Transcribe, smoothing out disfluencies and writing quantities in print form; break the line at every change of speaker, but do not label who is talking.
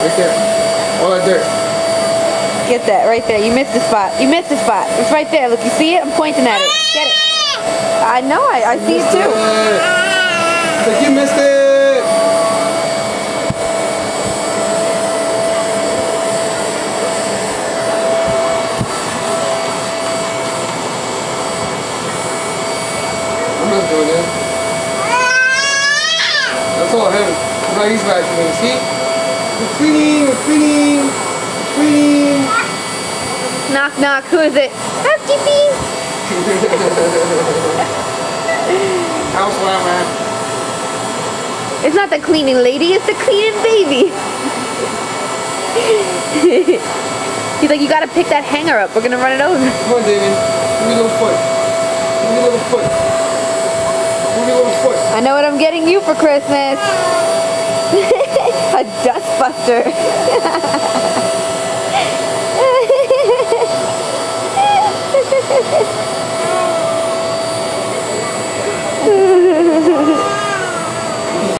Right there. All that dirt.
Get that right there. You missed the spot. You missed the spot. It's right there. Look, you see it? I'm pointing at it. Get it. I know. I see it too.
It's like you missed it. I'm not doing it. That's all him. That's how he's vacuuming. See? We're cleaning. We're cleaning. We're cleaning.
Knock, knock. Who is it? Housekeeping.
Housewife.
It's not the cleaning lady. It's the cleaning baby. He's like, you gotta pick that hanger up. We're gonna run it over.
Come on, David. Give me a little foot. Give me a little foot. Give me a little foot.
I know what I'm getting you for Christmas. A dust buster.